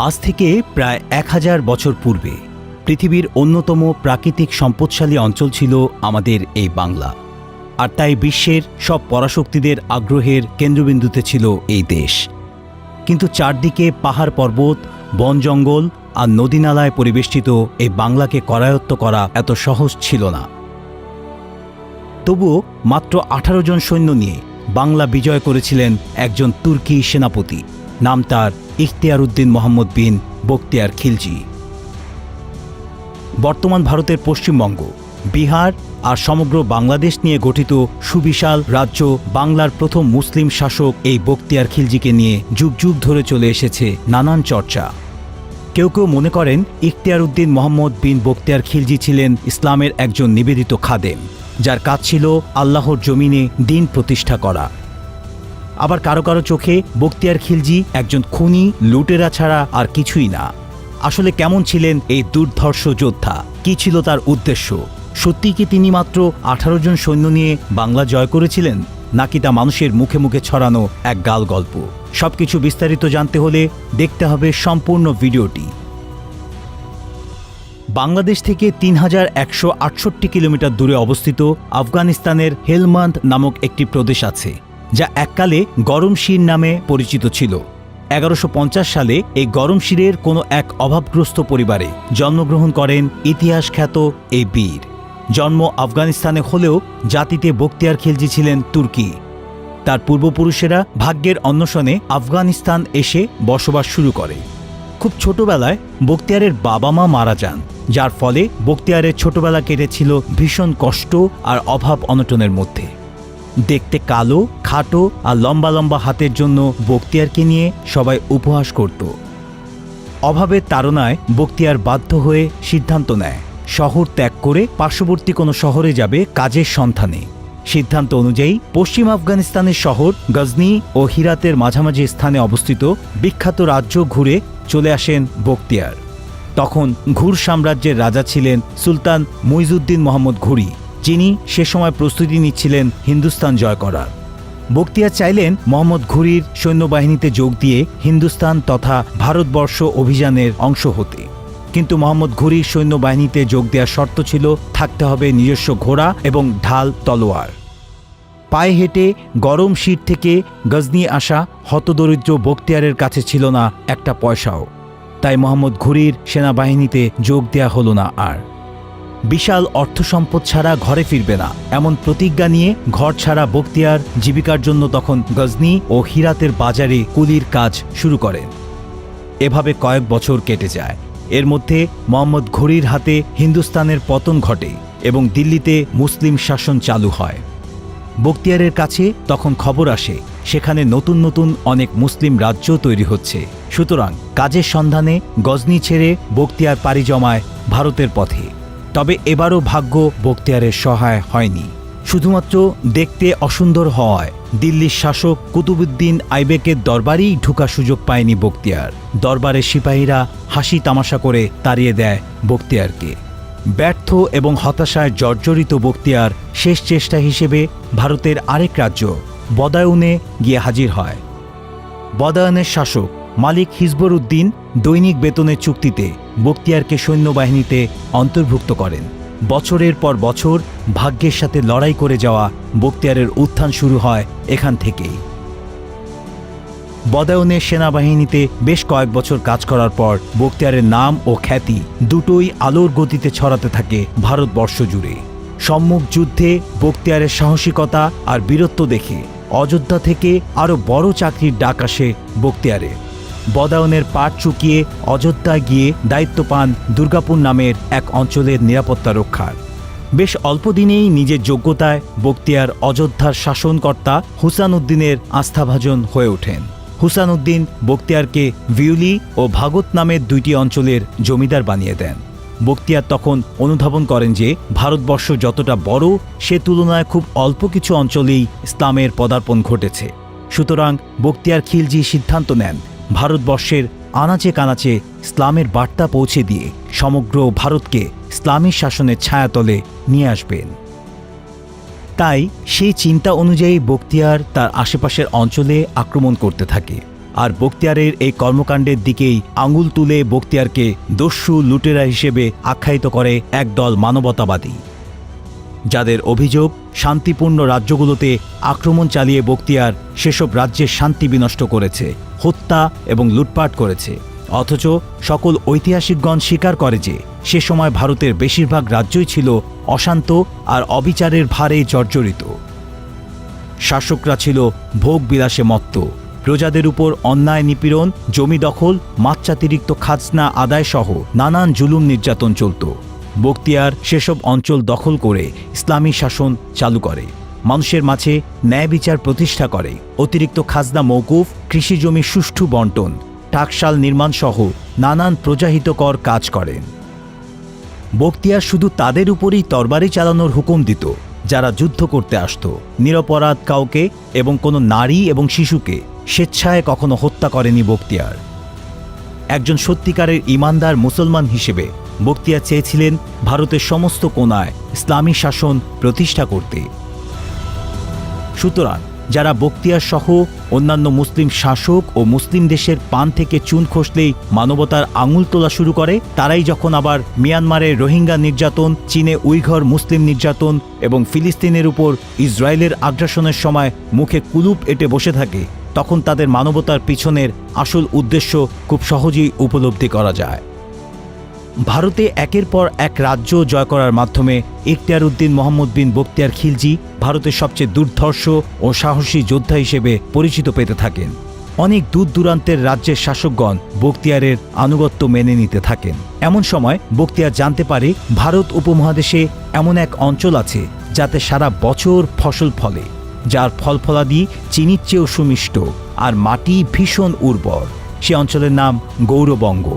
আজ থেকে প্রায় 1000 বছর পূর্বে পৃথিবীর অন্যতম প্রাকৃতিক সম্পদশালী অঞ্চল ছিল আমাদের এই বাংলা। আর তাই বিশ্বের সব পরাশক্তিদের আগ্রহের কেন্দ্রবিন্দুতে ছিল এই দেশ। কিন্তু চারদিকে পাহাড় পর্বত, বন জঙ্গল আর নদীনালায় পরিবেষ্টিত এই বাংলাকে করায়ত্ত করা এত সহজ ছিল না। তবুও মাত্র 18 জন সৈন্য নিয়ে বাংলা বিজয় করেছিলেন একজন তুর্কি সেনাপতি। নাম তার ইখতিয়ার উদ্দিন মোহাম্মদ বিন বখতিয়ার খিলজি। বর্তমান ভারতের পশ্চিমবঙ্গ, বিহার আর সমগ্র বাংলাদেশ নিয়ে গঠিত সুবিশাল রাজ্য বাংলার প্রথম মুসলিম শাসক এই বখতিয়ার খিলজিকে নিয়ে যুগ যুগ ধরে চলে এসেছে নানান চর্চা। কেউ কেউ মনে করেন ইখতিয়ার উদ্দিন মোহাম্মদ বিন বখতিয়ার খিলজি ছিলেন ইসলামের একজন নিবেদিত খাদেম, যার কাজ ছিল আল্লাহর জমিনে দ্বীন প্রতিষ্ঠা করা। আবার কারো কারো চোখে বখতিয়ার খিলজি একজন খুনি, লুটেরা ছাড়া আর কিছুই না। আসলে কেমন ছিলেন এই দুর্ধর্ষ যোদ্ধা? কি ছিল তার উদ্দেশ্য? সত্যিই কি তিনি মাত্র 18 জন সৈন্য নিয়ে বাংলা জয় করেছিলেন, নাকি তা মানুষের মুখে মুখে ছড়ানো এক গাল গল্প? সবকিছু বিস্তারিত জানতে হলে দেখতে হবে সম্পূর্ণ ভিডিওটি। বাংলাদেশ থেকে 3168 কিলোমিটার দূরে অবস্থিত আফগানিস্তানের হেলমান্দ নামক একটি প্রদেশ আছে, যা এককালে গরমশির নামে পরিচিত ছিল। 1150 সালে এই গরমশিরের কোনো এক অভাবগ্রস্ত পরিবারে জন্মগ্রহণ করেন ইতিহাস খ্যাত এই বীর। জন্ম আফগানিস্তানে হলেও জাতিতে বখতিয়ার খিলজি ছিলেন তুর্কি। তার পূর্বপুরুষেরা ভাগ্যের অন্বেষণে আফগানিস্তান এসে বসবাস শুরু করে। খুব ছোটবেলায় বখতিয়ারের বাবা মা মারা যান, যার ফলে বখতিয়ারের ছোটবেলা কেটেছিল ভীষণ কষ্ট আর অভাব অনটনের মধ্যে। দেখতে কালো, খাটো আর লম্বা লম্বা হাতের জন্য বখতিয়ারকে নিয়ে সবাই উপহাস করত। অভাবের তাড়নায় বখতিয়ার বাধ্য হয়ে সিদ্ধান্ত নেয় শহর ত্যাগ করে পার্শ্ববর্তী কোনো শহরে যাবে কাজের সন্ধানে। সিদ্ধান্ত অনুযায়ী পশ্চিম আফগানিস্তানের শহর গজনি ও হিরাতের মাঝামাঝি স্থানে অবস্থিত বিখ্যাত রাজ্য ঘুরে চলে আসেন বখতিয়ার। তখন ঘুর সাম্রাজ্যের রাজা ছিলেন সুলতান মুইজউদ্দিন মোহাম্মদ ঘুরি, যিনি সে সময় প্রস্তুতি নিচ্ছিলেন হিন্দুস্তান জয় করার। বখতিয়ার চাইলেন মোহাম্মদ ঘুরির সৈন্যবাহিনীতে যোগ দিয়ে হিন্দুস্তান তথা ভারতবর্ষ অভিযানের অংশ হতে। কিন্তু মোহাম্মদ ঘুরির সৈন্যবাহিনীতে যোগ দেওয়ার শর্ত ছিল থাকতে হবে নিজস্ব ঘোড়া এবং ঢাল তলোয়ার। পায়ে হেঁটে গরমশির থেকে গজনি আসা হতদরিদ্র বখতিয়ারের কাছে ছিল না একটা পয়সাও। তাই মোহাম্মদ ঘুরির সেনাবাহিনীতে যোগ দেয়া হলো না। আর বিশাল অর্থসম্পদ ছাড়া ঘরে ফিরবে না, এমন প্রতিজ্ঞা নিয়ে ঘর ছাড়া বখতিয়ার জীবিকার জন্য তখন গজনি ও হিরাতের বাজারে কুলির কাজ শুরু করেন। এভাবে কয়েক বছর কেটে যায়। এর মধ্যে মোহাম্মদ ঘুরির হাতে হিন্দুস্তানের পতন ঘটে এবং দিল্লিতে মুসলিম শাসন চালু হয়। বখতিয়ারের কাছে তখন খবর আসে সেখানে নতুন নতুন অনেক মুসলিম রাজ্য তৈরি হচ্ছে। সুতরাং কাজের সন্ধানে গজনি ছেড়ে বখতিয়ার পাড়ি জমায় ভারতের পথে। তবে এবারও ভাগ্য বখতিয়ারের সহায় হয়নি। শুধুমাত্র দেখতে অসুন্দর হওয়ায় দিল্লির শাসক কুতুবউদ্দিন আইবেকের দরবারেই ঢোকার সুযোগ পায়নি বখতিয়ার। দরবারের সিপাহীরা হাসি তামাশা করে তাড়িয়ে দেয় বখতিয়ারকে। ব্যর্থ এবং হতাশায় জর্জরিত বখতিয়ার শেষ চেষ্টা হিসেবে ভারতের আরেক রাজ্য বদায়ুনে গিয়ে হাজির হয়। বদায়ুনের শাসক মালিক হিজবর উদ্দিন দৈনিক বেতনের চুক্তিতে বখতিয়ারকে সৈন্যবাহিনীতে অন্তর্ভুক্ত করেন। বছরের পর বছর ভাগ্যের সাথে লড়াই করে যাওয়া বখতিয়ারের উত্থান শুরু হয় এখান থেকেই। বদায়ুনের সেনাবাহিনীতে বেশ কয়েক বছর কাজ করার পর বখতিয়ারের নাম ও খ্যাতি দুটোই আলোর গতিতে ছড়াতে থাকে ভারতবর্ষ জুড়ে। সম্মুখ যুদ্ধে বখতিয়ারের সাহসিকতা আর বীরত্ব দেখে অযোধ্যা থেকে আরও বড় চাকরির ডাক আসে বখতিয়ারের। বদায়ুনের পাট চুকিয়ে অযোধ্যায় গিয়ে দায়িত্ব পান দুর্গাপুর নামের এক অঞ্চলের নিরাপত্তা রক্ষার। বেশ অল্প দিনেই নিজের যোগ্যতায় বখতিয়ার অযোধ্যার শাসনকর্তা হুসান উদ্দিনের আস্থাভাজন হয়ে ওঠেন। হুসান উদ্দিন বখতিয়ারকে ভিউলি ও ভাগত নামের দুইটি অঞ্চলের জমিদার বানিয়ে দেন। বখতিয়ার তখন অনুধাবন করেন যে ভারতবর্ষ যতটা বড়, সে তুলনায় খুব অল্প কিছু অঞ্চলেই ইসলামের পদার্পণ ঘটেছে। সুতরাং বখতিয়ার খিলজি সিদ্ধান্ত নেন ভারতবর্ষের আনাচে কানাচে ইসলামের বার্তা পৌঁছে দিয়ে সমগ্র ভারতকে ইসলামী শাসনের ছায়াতলে নিয়ে আসবেন। তাই সেই চিন্তা অনুযায়ী বখতিয়ার তার আশেপাশের অঞ্চলে আক্রমণ করতে থাকে। আর বখতিয়ারের এই কর্মকাণ্ডের দিকেই আঙুল তুলে বখতিয়ারকে দস্যু লুটেরা হিসেবে আখ্যায়িত করে একদল মানবতাবাদী, যাদের অভিযোগ শান্তিপূর্ণ রাজ্যগুলোতে আক্রমণ চালিয়ে বখতিয়ার সেসব রাজ্যের শান্তি বিনষ্ট করেছে, হত্যা এবং লুটপাট করেছে। অথচ সকল ঐতিহাসিকগণ স্বীকার করে যে সে সময় ভারতের বেশিরভাগ রাজ্যই ছিল অশান্ত আর অবিচারের ভারে জর্জরিত। শাসকরা ছিল ভোগ বিলাসে মত্ত, প্রজাদের উপর অন্যায় নিপীড়ন, জমি দখল, মাত্রাতিরিক্ত খাজনা আদায় সহ নানান জুলুম নির্যাতন চলত। বখতিয়ার সেসব অঞ্চল দখল করে ইসলামী শাসন চালু করে, মানুষের মাঝে ন্যায় বিচার প্রতিষ্ঠা করে, অতিরিক্ত খাজনা মওকুফ, কৃষি জমি সুষ্ঠু বন্টন, টাকশাল নির্মাণ সহ নানান প্রজাহিতকর কাজ করেন। বখতিয়ার শুধু তাদের উপরই তরবারি চালানোর হুকুম দিত যারা যুদ্ধ করতে আসত। নিরপরাধ কাউকে এবং কোনো নারী এবং শিশুকে স্বেচ্ছায় কখনো হত্যা করেনি বখতিয়ার। একজন সত্যিকারের ঈমানদার মুসলমান হিসেবে বখতিয়ার চেয়েছিলেন ভারতের সমস্ত কোণায় ইসলামী শাসন প্রতিষ্ঠা করতে। সুতরাং যারা বখতিয়ার সহ অন্যান্য মুসলিম শাসক ও মুসলিম দেশের পান থেকে চুন খসলেই মানবতার আঙুল তোলা শুরু করে, তারাই যখন আবার মিয়ানমারের রোহিঙ্গা নির্যাতন, চীনে উইঘর মুসলিম নির্যাতন এবং ফিলিস্তিনের উপর ইসরায়েলের আগ্রাসনের সময় মুখে কুলুপ এঁটে বসে থাকে, তখন তাদের মানবতার পিছনের আসল উদ্দেশ্য খুব সহজেই উপলব্ধি করা যায়। ভারতে একের পর এক রাজ্য জয় করার মাধ্যমে ইখতিয়ার উদ্দিন মোহাম্মদ বিন বখতিয়ার খিলজি ভারতের সবচেয়ে দুর্ধর্ষ ও সাহসী যোদ্ধা হিসেবে পরিচিত পেতে থাকেন। অনেক দূর দূরান্তের রাজ্যের শাসকগণ বখতিয়ারের আনুগত্য মেনে নিতে থাকেন। এমন সময় বখতিয়ার জানতে পারে ভারত উপমহাদেশে এমন এক অঞ্চল আছে যাতে সারা বছর ফসল ফলে, যার ফলফলাদি চিনির চেয়েও সুমিষ্ট আর মাটি ভীষণ উর্বর। সে অঞ্চলের নাম গৌরবঙ্গ,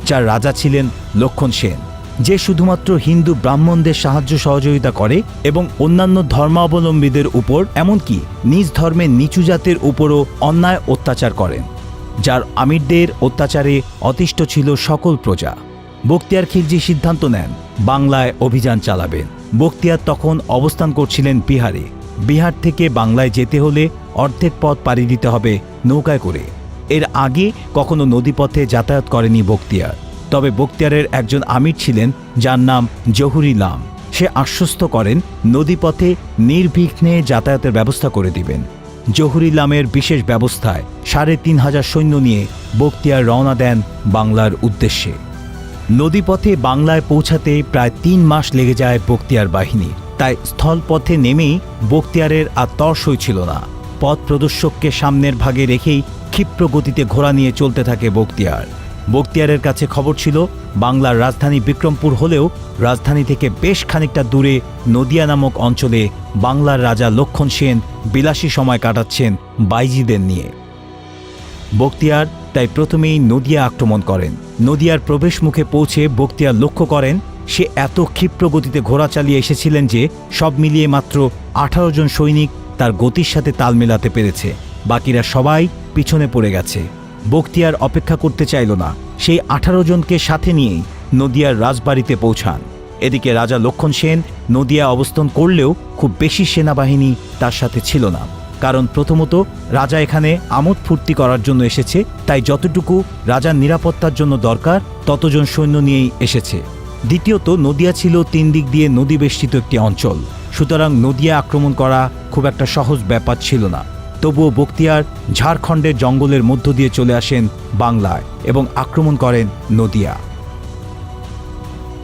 যার রাজা ছিলেন লক্ষণ সেন, যে শুধুমাত্র হিন্দু ব্রাহ্মণদের সাহায্য সহযোগিতা করে এবং অন্যান্য ধর্মাবলম্বীদের উপর, এমনকি নিজ ধর্মের নিচু জাতের উপরও অন্যায় অত্যাচার করেন, যার আমিরদের অত্যাচারে অতিষ্ঠ ছিল সকল প্রজা। বখতিয়ার খিলজি সিদ্ধান্ত নেন বাংলায় অভিযান চালাবেন। বখতিয়ার তখন অবস্থান করছিলেন বিহারে। বিহার থেকে বাংলায় যেতে হলে অর্ধেক পথ পাড়ি দিতে হবে নৌকায় করে। এর আগে কখনো নদীপথে যাতায়াত করেনি বখতিয়ার। তবে বখতিয়ারের একজন আমির ছিলেন যার নাম জহুরি লাম। সে আশ্বস্ত করেন নদীপথে নির্বিঘ্নে যাতায়াতের ব্যবস্থা করে দিবেন। জহুরি লামের বিশেষ ব্যবস্থায় ৩৫০০ সৈন্য নিয়ে বখতিয়ার রওনা দেন বাংলার উদ্দেশ্যে। নদীপথে বাংলায় পৌঁছাতে প্রায় ৩ মাস লেগে যায় বখতিয়ার বাহিনী। তাই স্থলপথে নেমেই বখতিয়ারের আর তর সইছিল না। পথ প্রদর্শককে সামনের ভাগে রেখেই ক্ষিপ্র গতিতে ঘোড়া নিয়ে চলতে থাকে বখতিয়ার। বখতিয়ারের কাছে খবর ছিল বাংলার রাজধানী বিক্রমপুর হলেও রাজধানী থেকে বেশ খানিকটা দূরে নদিয়া নামক অঞ্চলে বাংলার রাজা লক্ষণ সেন বিলাসী সময় কাটাচ্ছেন বাইজিদের নিয়ে। বখতিয়ার তাই প্রথমেই নদিয়া আক্রমণ করেন। নদিয়ার প্রবেশ মুখে পৌঁছে বখতিয়ার লক্ষ্য করেন সে এত ক্ষিপ্র গতিতে ঘোড়া চালিয়ে এসেছিলেন যে সব মিলিয়ে মাত্র ১৮ জন সৈনিক তার গতির সাথে তাল মেলাতে পেরেছে, বাকিরা সবাই পিছনে পড়ে গেছে। বখতিয়ার অপেক্ষা করতে চাইল না, সেই ১৮ জনকে সাথে নিয়েই নদিয়ার রাজবাড়িতে পৌঁছান। এদিকে রাজা লক্ষণ সেন নদিয়া অবস্থান করলেও খুব বেশি সেনাবাহিনী তার সাথে ছিল না, কারণ প্রথমত রাজা এখানে আমোদ ফুর্তি করার জন্য এসেছে, তাই যতটুকু রাজার নিরাপত্তার জন্য দরকার ততজন সৈন্য নিয়েই এসেছে। দ্বিতীয়ত নদিয়া ছিল ৩ দিক দিয়ে নদী বেষ্টিত একটি অঞ্চল, সুতরাং নদিয়া আক্রমণ করা খুব একটা সহজ ব্যাপার ছিল না। তবুও বখতিয়ার ঝাড়খণ্ডের জঙ্গলের মধ্য দিয়ে চলে আসেন বাংলায় এবং আক্রমণ করেন নদিয়া।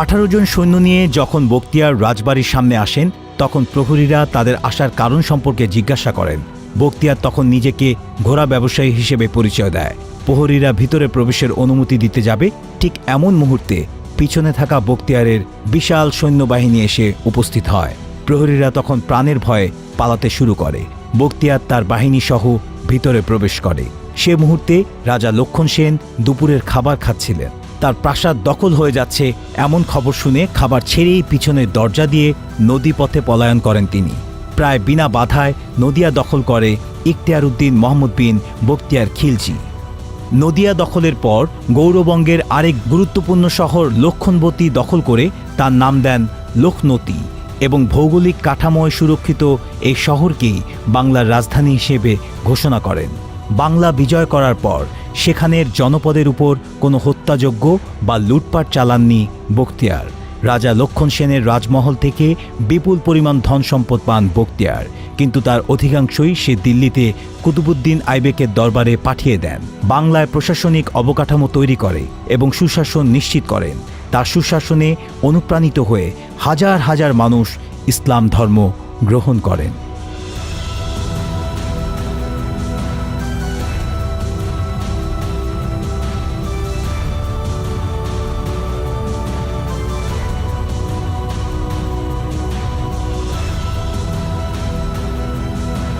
১৮ জন সৈন্য নিয়ে যখন বখতিয়ার রাজবাড়ির সামনে আসেন তখন প্রহরীরা তাদের আসার কারণ সম্পর্কে জিজ্ঞাসা করেন। বখতিয়ার তখন নিজেকে ঘোড়া ব্যবসায়ী হিসেবে পরিচয় দেয়। প্রহরীরা ভিতরে প্রবেশের অনুমতি দিতে যাবে, ঠিক এমন মুহূর্তে পিছনে থাকা বখতিয়ারের বিশাল সৈন্যবাহিনী এসে উপস্থিত হয়। প্রহরীরা তখন প্রাণের ভয়ে পালাতে শুরু করে। বখতিয়ার তার বাহিনী সহ ভিতরে প্রবেশ করে। সে মুহূর্তে রাজা লক্ষণ সেন দুপুরের খাবার খাচ্ছিলেন। তার প্রাসাদ দখল হয়ে যাচ্ছে এমন খবর শুনে খাবার ছেড়েই পিছনের দরজা দিয়ে নদীপথে পলায়ন করেন তিনি। প্রায় বিনা বাধায় নদিয়া দখল করে ইখতিয়ার উদ্দিন মোহাম্মদ বিন বখতিয়ার খিলজি। নদিয়া দখলের পর গৌরবঙ্গের আরেক গুরুত্বপূর্ণ শহর লক্ষণবতী দখল করে তার নাম দেন লখনৌতি এবং ভৌগোলিক কাঠামোয় সুরক্ষিত এই শহরকেই বাংলার রাজধানী হিসেবে ঘোষণা করেন। বাংলা বিজয় করার পর সেখানের জনপদের উপর কোনো হত্যাযজ্ঞ বা লুটপাট চালাননি বখতিয়ার। রাজা লক্ষণ সেনের রাজমহল থেকে বিপুল পরিমাণ ধন সম্পদ পান বখতিয়ার, কিন্তু তার অধিকাংশই সে দিল্লিতে কুতুবুদ্দিন আইবেকের দরবারে পাঠিয়ে দেন। বাংলায় প্রশাসনিক অবকাঠামো তৈরি করে এবং সুশাসন নিশ্চিত করেন। তার সুশাসনে অনুপ্রাণিত হয়ে হাজার হাজার মানুষ ইসলাম ধর্ম গ্রহণ করেন।